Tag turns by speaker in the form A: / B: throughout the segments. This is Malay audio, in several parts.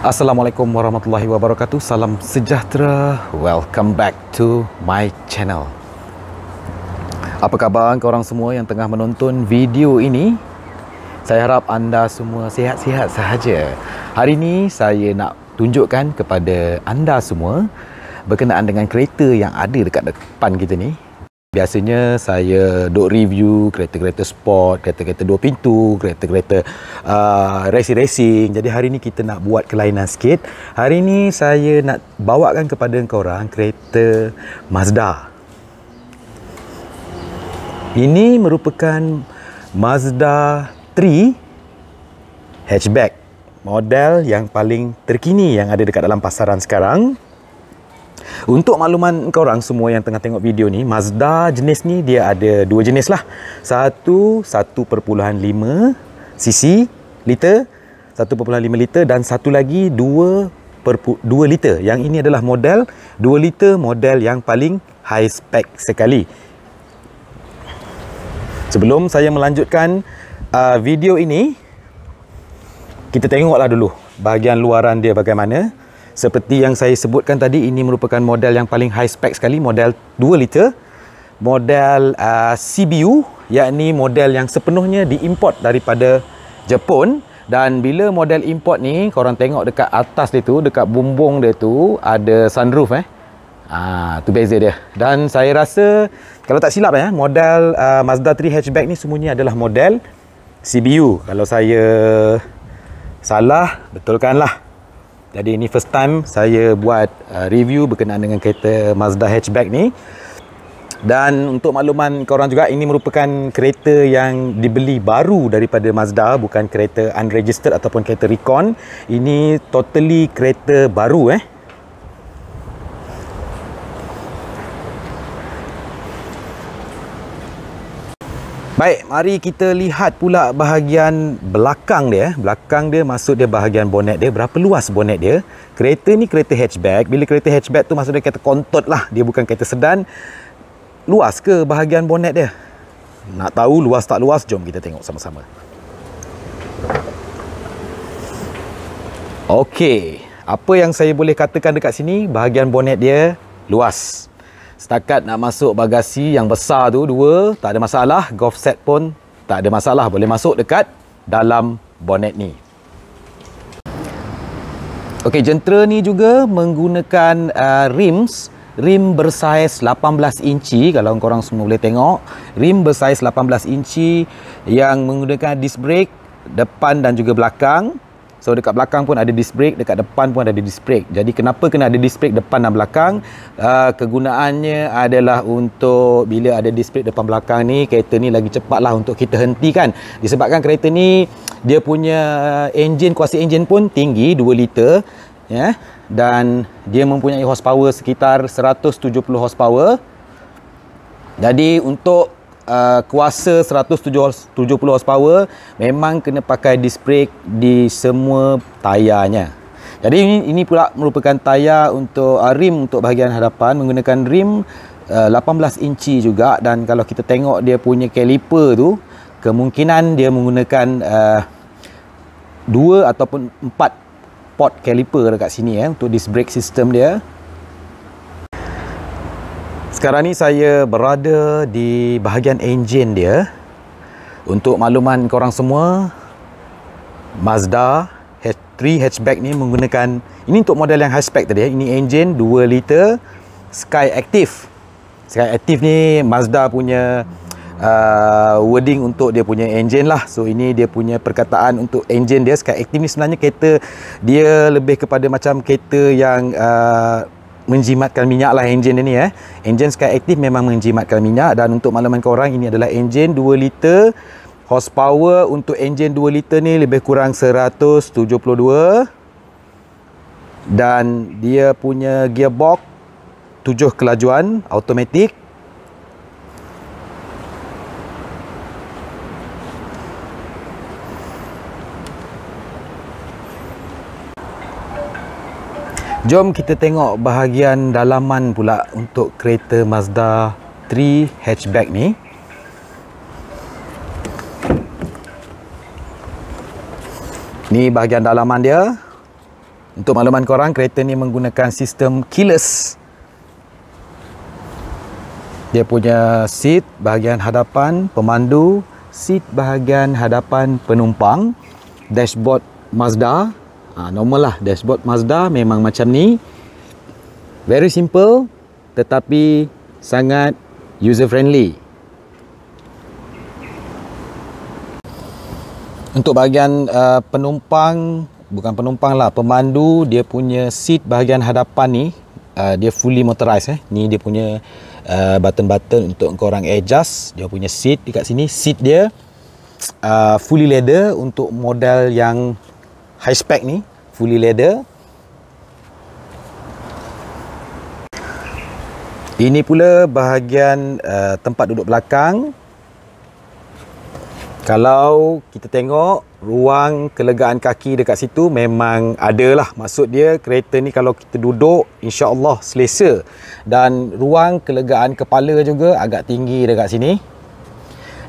A: Assalamualaikum warahmatullahi wabarakatuh. Salam sejahtera. Welcome back to my channel. Apa khabar korang semua yang tengah menonton video ini? Saya harap anda semua sihat-sihat sahaja. Hari ini saya nak tunjukkan kepada anda semua berkenaan dengan kereta yang ada dekat depan kita ni. Biasanya saya duk review kereta-kereta sport, kereta-kereta dua pintu, kereta-kereta racing-racing. Jadi hari ni kita nak buat kelainan sikit. Hari ni saya nak bawakan kepada korang kereta Mazda. Ini merupakan Mazda 3 hatchback, model yang paling terkini yang ada dekat dalam pasaran sekarang. Untuk makluman korang semua yang tengah tengok video ni, Mazda jenis ni dia ada dua jenis lah. Satu 1.5 cc liter, 1.5 liter, dan satu lagi 2 liter. Yang ini adalah model 2 liter, model yang paling high spec sekali. Sebelum saya melanjutkan video ini, kita tengoklah dulu bahagian luaran dia bagaimana. Seperti yang saya sebutkan tadi, ini merupakan model yang paling high spec sekali, model 2 liter, model CBU, yakni model yang sepenuhnya diimport daripada Jepun. Dan bila model import ni, korang tengok dekat atas dia tu, dekat bumbung dia tu ada sunroof tu beza dia. Dan saya rasa kalau tak silap model Mazda 3 hatchback ni semuanya adalah model CBU. Kalau saya salah, betulkanlah. Jadi ini first time saya buat review berkenaan dengan kereta Mazda hatchback ni. Dan untuk makluman korang juga, ini merupakan kereta yang dibeli baru daripada Mazda, bukan kereta unregistered ataupun kereta recon. Ini totally kereta baru Baik, mari kita lihat pula bahagian belakang dia. Belakang dia maksud dia bahagian bonet dia. Berapa luas bonet dia? Kereta ni kereta hatchback. Bila kereta hatchback tu maksud dia kereta kontot lah. Dia bukan kereta sedan. Luas ke bahagian bonet dia? Nak tahu luas tak luas? Jom kita tengok sama-sama. Okey, apa yang saya boleh katakan dekat sini? Bahagian bonet dia luas. Setakat nak masuk bagasi yang besar tu dua, tak ada masalah. Golf set pun tak ada masalah, boleh masuk dekat dalam bonet ni. Okey, jentera ni juga menggunakan rim bersaiz 18 inci. Kalau korang semua boleh tengok, rim bersaiz 18 inci yang menggunakan disc brake depan dan juga belakang. So dekat belakang pun ada disc brake, dekat depan pun ada disc brake. Jadi kenapa kena ada disc brake depan dan belakang? Kegunaannya adalah untuk bila ada disc brake depan belakang ni, kereta ni lagi cepatlah untuk kita hentikan. Disebabkan kereta ni dia punya kuasa enjin pun tinggi, 2 liter dan dia mempunyai horsepower sekitar 170 horsepower. Jadi untuk kuasa 170 horsepower memang kena pakai disc brake di semua tayarnya. Jadi ini pula merupakan tayar untuk rim untuk bahagian hadapan, menggunakan rim 18 inci juga. Dan kalau kita tengok dia punya caliper tu, kemungkinan dia menggunakan 2 ataupun 4 port caliper dekat sini untuk disc brake system dia. Sekarang ni saya berada di bahagian enjin dia. Untuk makluman korang semua, Mazda 3 hatchback ni menggunakan, ini untuk model yang high spec tadi ini enjin 2 liter Sky Active. Sky Active ni Mazda punya wording untuk dia punya enjin lah. So ini dia punya perkataan untuk enjin dia. Sky Active ni sebenarnya kereta dia lebih kepada macam kereta yang menjimatkan minyak lah enjin dia ni Enjin Sky Active memang menjimatkan minyak. Dan untuk makluman korang, ini adalah enjin 2 liter. Horsepower untuk enjin 2 liter ni lebih kurang 172. Dan dia punya gearbox 7 kelajuan automatik. Jom kita tengok bahagian dalaman pula untuk kereta Mazda 3 hatchback ni. Ni bahagian dalaman dia. Untuk makluman korang, kereta ni menggunakan sistem keyless. Dia punya seat bahagian hadapan pemandu, seat bahagian hadapan penumpang, dashboard Mazda. Normal lah, dashboard Mazda memang macam ni. Very simple tetapi sangat user friendly. Untuk bahagian penumpang, bukan penumpang lah, pemandu, dia punya seat bahagian hadapan ni dia fully motorized. Ni dia punya button-button untuk korang adjust dia punya seat dekat sini. Seat dia fully leather untuk model yang high spec ni, fully leather. Ini pula bahagian tempat duduk belakang. Kalau kita tengok ruang kelegaan kaki dekat situ memang ada lah. Maksud dia kereta ni kalau kita duduk insya-Allah selesa. Dan ruang kelegaan kepala juga agak tinggi dekat sini.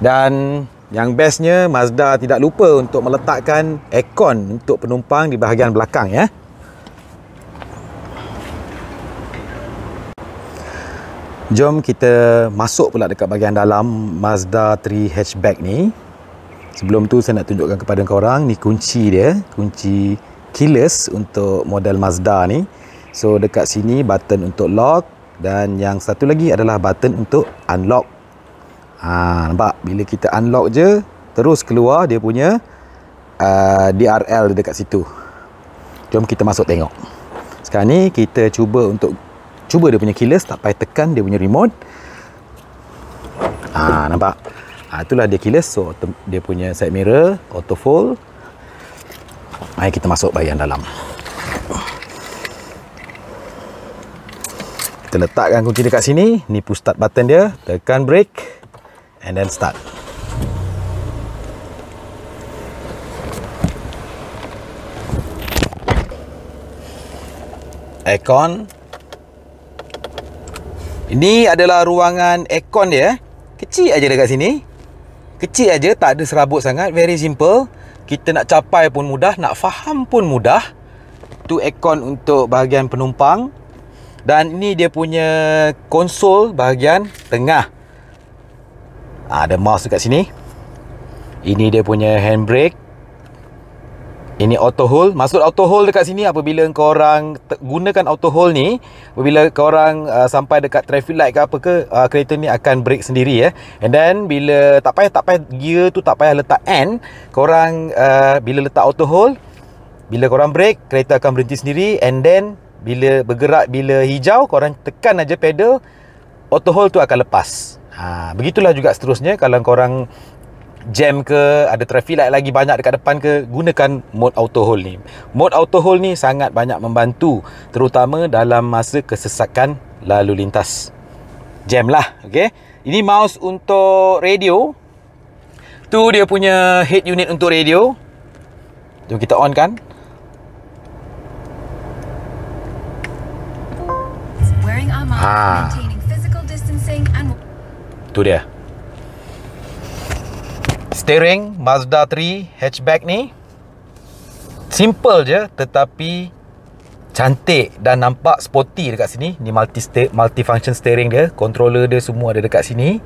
A: Dan yang bestnya Mazda tidak lupa untuk meletakkan aircon untuk penumpang di bahagian belakang ya. Jom kita masuk pula dekat bahagian dalam Mazda 3 hatchback ni. Sebelum tu saya nak tunjukkan kepada korang ni kunci dia, kunci keyless untuk model Mazda ni. So dekat sini button untuk lock dan yang satu lagi adalah button untuk unlock. Nampak bila kita unlock je terus keluar dia punya DRL dekat situ. Jom kita masuk tengok. Sekarang ni kita cuba dia punya keyless, tak payah tekan dia punya remote. Nampak? Itulah dia keyless. So dia punya side mirror auto fold. Mari kita masuk bahagian dalam. Kita letakkan kunci dekat sini. Ni push start button dia. Tekan brake and then start. Aircon. Ini adalah ruangan aircon dia. Kecil aja dekat sini. Kecil aja, tak ada serabut sangat, very simple. Kita nak capai pun mudah, nak faham pun mudah. Tu aircon untuk bahagian penumpang. Dan ini dia punya konsol bahagian tengah. Ada mouse dekat sini. Ini dia punya handbrake. Ini auto hold. Maksud auto hold dekat sini apabila korang gunakan auto hold ni, apabila korang sampai dekat traffic light ke apa ke, kereta ni akan brake sendiri ya. And then bila tak payah gear tu tak payah letak N, korang bila letak auto hold, bila korang brake, kereta akan berhenti sendiri. And then bila bergerak, bila hijau, korang tekan aja pedal, auto hold tu akan lepas. Begitulah juga seterusnya kalau korang jam ke, ada traffic light lagi banyak dekat depan ke, gunakan mode auto hold ni. Mode auto hold ni sangat banyak membantu, terutama dalam masa kesesakan lalu lintas. Jam lah, okey. Ini mouse untuk radio. Tu dia punya head unit untuk radio. Jom kita on kan. Tu dia. Steering Mazda 3 hatchback ni simple je tetapi cantik dan nampak sporty dekat sini. Ni multi function steering dia, controller dia semua ada dekat sini.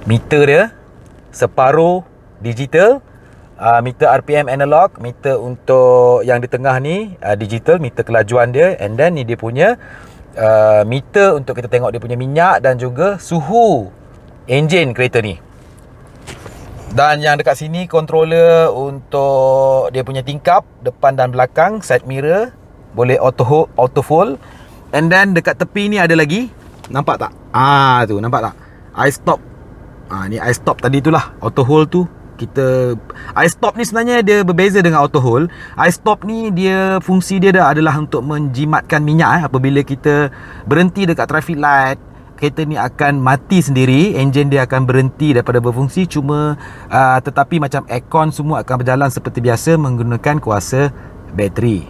A: Meter dia separuh digital, meter RPM analog, meter untuk yang di tengah ni digital, meter kelajuan dia. And then ni dia punya meter untuk kita tengok dia punya minyak dan juga suhu enjin kereta ni. Dan yang dekat sini controller untuk dia punya tingkap depan dan belakang, side mirror, boleh auto fold. And then dekat tepi ni ada lagi. Nampak tak? Tu nampak tak? iStop. Ni iStop tadi tu lah. Auto hold tu. iStop ni sebenarnya dia berbeza dengan auto hold. iStop ni dia fungsi dia adalah untuk menjimatkan minyak apabila kita berhenti dekat traffic light. Kereta ni akan mati sendiri, enjin dia akan berhenti daripada berfungsi. Cuma tetapi macam aircon semua akan berjalan seperti biasa menggunakan kuasa bateri.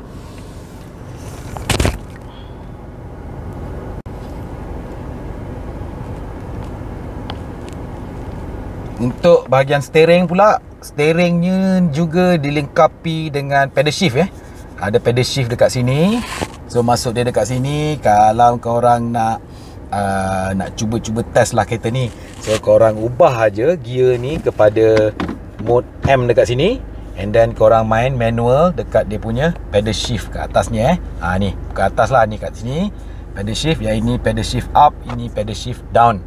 A: Untuk bahagian steering pula, steeringnya juga dilengkapi dengan pedal shift ya. Ada pedal shift dekat sini. So masuk dia dekat sini. Kalau korang nak cuba-cuba test lah kereta ni, so korang ubah aja gear ni kepada mode M dekat sini, and then korang main manual dekat dia punya pedal shift kat atas ni ni ke atas lah, ni kat sini pedal shift. Yang ini pedal shift up, ini pedal shift down.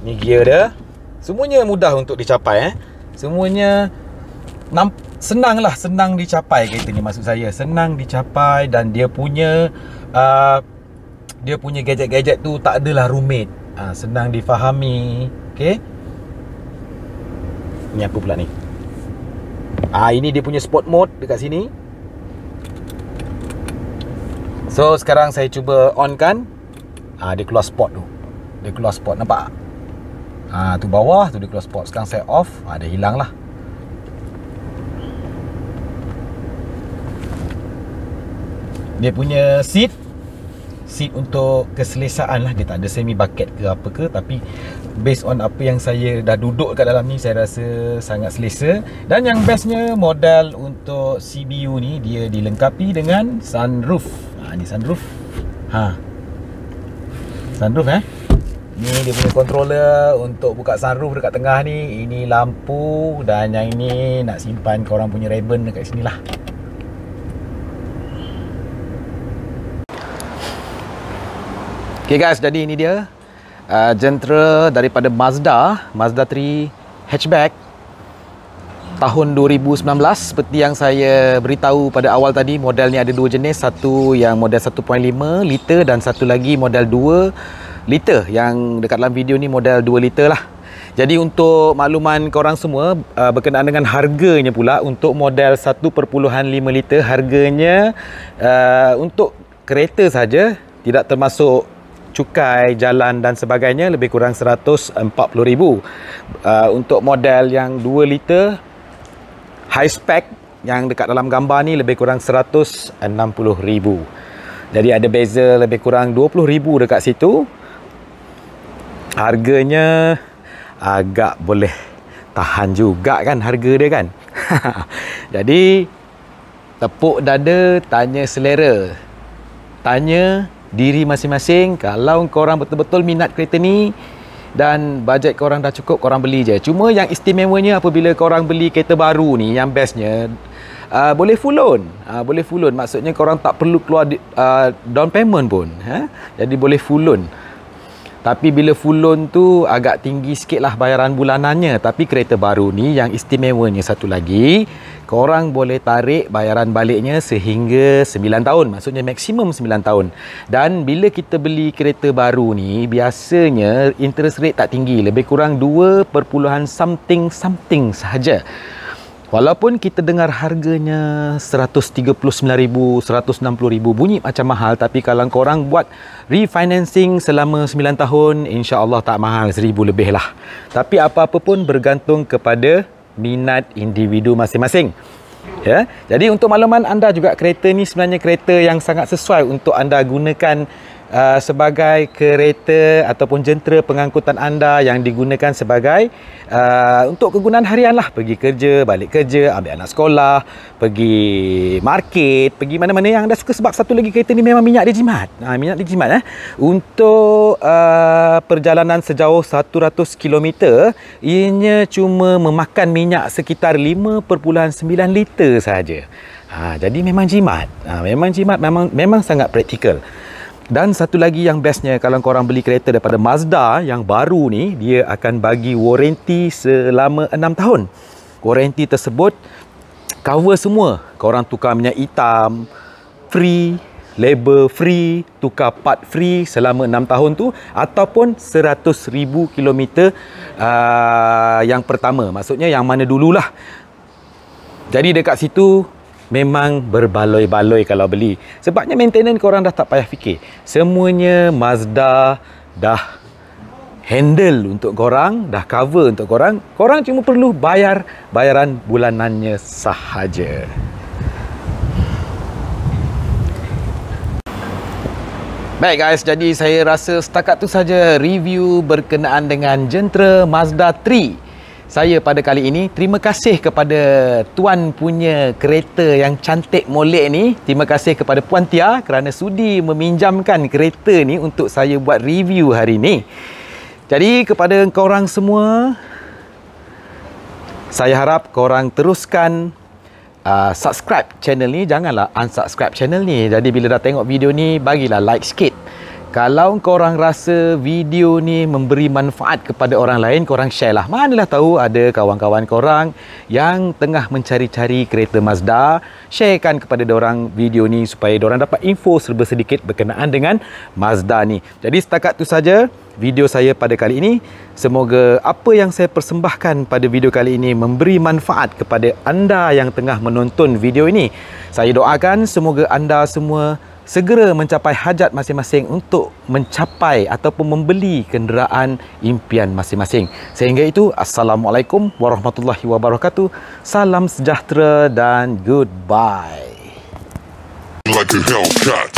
A: Ni gear dia. Semuanya mudah untuk dicapai semuanya senang lah, senang dicapai kereta ni, maksud saya senang dicapai. Dan dia punya gadget-gadget tu tak adalah rumit, senang difahami. Okay, ni apa pula ni? Ini dia punya sport mode dekat sini. So sekarang saya cuba on kan. Dia keluar sport tu. Dia keluar sport, nampak? Tu bawah tu dia keluar sport. Sekarang saya off, dia hilang lah. Dia punya seat untuk keselesaan lah. Dia tak ada semi bucket ke apa ke, tapi based on apa yang saya dah duduk kat dalam ni, saya rasa sangat selesa. Dan yang bestnya, model untuk CBU ni dia dilengkapi dengan sunroof. Ni sunroof. Sunroof ni dia punya controller untuk buka sunroof dekat tengah ni. Ini lampu, dan yang ini nak simpan korang punya ribbon dekat sini lah. Okay guys, jadi ini dia Gentra daripada Mazda 3 hatchback tahun 2019. Seperti yang saya beritahu pada awal tadi, model ni ada dua jenis. Satu yang model 1.5 liter dan satu lagi model 2 liter. Yang dekat dalam video ni model 2 liter lah. Jadi untuk makluman korang semua, berkenaan dengan harganya pula, untuk model 1.5 liter, harganya untuk kereta saja, tidak termasuk cukai, jalan dan sebagainya, lebih kurang 140,000. Untuk model yang 2 liter high spec yang dekat dalam gambar ni, lebih kurang 160,000. Jadi ada beza lebih kurang 20,000 dekat situ. Harganya agak boleh tahan juga kan harga dia kan. Jadi tepuk dada, tanya selera, tanya diri masing-masing. Kalau korang betul-betul minat kereta ni dan bajet korang dah cukup, korang beli je. Cuma yang istimewanya apabila korang beli kereta baru ni, yang bestnya boleh full loan. Boleh full loan, maksudnya korang tak perlu keluar down payment pun. Jadi boleh full loan. Tapi bila full loan tu agak tinggi sikit lah bayaran bulanannya. Tapi kereta baru ni yang istimewanya satu lagi, korang boleh tarik bayaran baliknya sehingga 9 tahun. Maksudnya maksimum 9 tahun. Dan bila kita beli kereta baru ni, biasanya interest rate tak tinggi. Lebih kurang 2 something sahaja. Walaupun kita dengar harganya 139,000, 160,000, bunyi macam mahal, tapi kalau korang buat refinancing selama 9 tahun, insya-Allah tak mahal, 1,000 lebih lah. Tapi apa-apa pun bergantung kepada minat individu masing-masing. Ya. Jadi untuk makluman anda juga, kereta ni sebenarnya kereta yang sangat sesuai untuk anda gunakan sebagai kereta ataupun jentera pengangkutan anda yang digunakan sebagai untuk kegunaan harian lah. Pergi kerja, balik kerja, ambil anak sekolah, pergi market, pergi mana-mana yang anda suka. Sebab satu lagi, kereta ni memang minyak dia jimat. Minyak dia jimat. Untuk perjalanan sejauh 100 km, ianya cuma memakan minyak sekitar 5.9 liter sahaja. Jadi memang jimat. Memang jimat, memang sangat praktikal. Dan satu lagi yang bestnya, kalau korang beli kereta daripada Mazda yang baru ni, dia akan bagi warranty selama 6 tahun. Warranty tersebut cover semua. Korang tukar minyak hitam free, label free, tukar part free selama 6 tahun tu, ataupun 100,000 km yang pertama. Maksudnya yang mana dululah. Jadi dekat situ memang berbaloi-baloi kalau beli. Sebabnya maintenance korang dah tak payah fikir. Semuanya Mazda dah handle untuk korang, dah cover untuk korang. Korang cuma perlu bayar bayaran bulanannya sahaja. Baik guys, jadi saya rasa setakat tu saja review berkenaan dengan jentera Mazda 3 saya pada kali ini. Terima kasih kepada tuan punya kereta yang cantik molek ni. Terima kasih kepada Puan Tia kerana sudi meminjamkan kereta ni untuk saya buat review hari ni. Jadi kepada korang semua, saya harap korang teruskan subscribe channel ni. Janganlah unsubscribe channel ni. Jadi bila dah tengok video ni, bagilah like sikit. Kalau korang rasa video ni memberi manfaat kepada orang lain, korang share lah. Manalah tahu ada kawan-kawan korang yang tengah mencari-cari kereta Mazda. Sharekan kepada dorang video ni supaya dorang dapat info serba sedikit berkenaan dengan Mazda ni. Jadi setakat tu saja video saya pada kali ini. Semoga apa yang saya persembahkan pada video kali ini memberi manfaat kepada anda yang tengah menonton video ini. Saya doakan semoga anda semua segera mencapai hajat masing-masing untuk mencapai ataupun membeli kenderaan impian masing-masing. Sehingga itu, Assalamualaikum warahmatullahi wabarakatuh. Salam sejahtera dan goodbye. Like a Hellcat.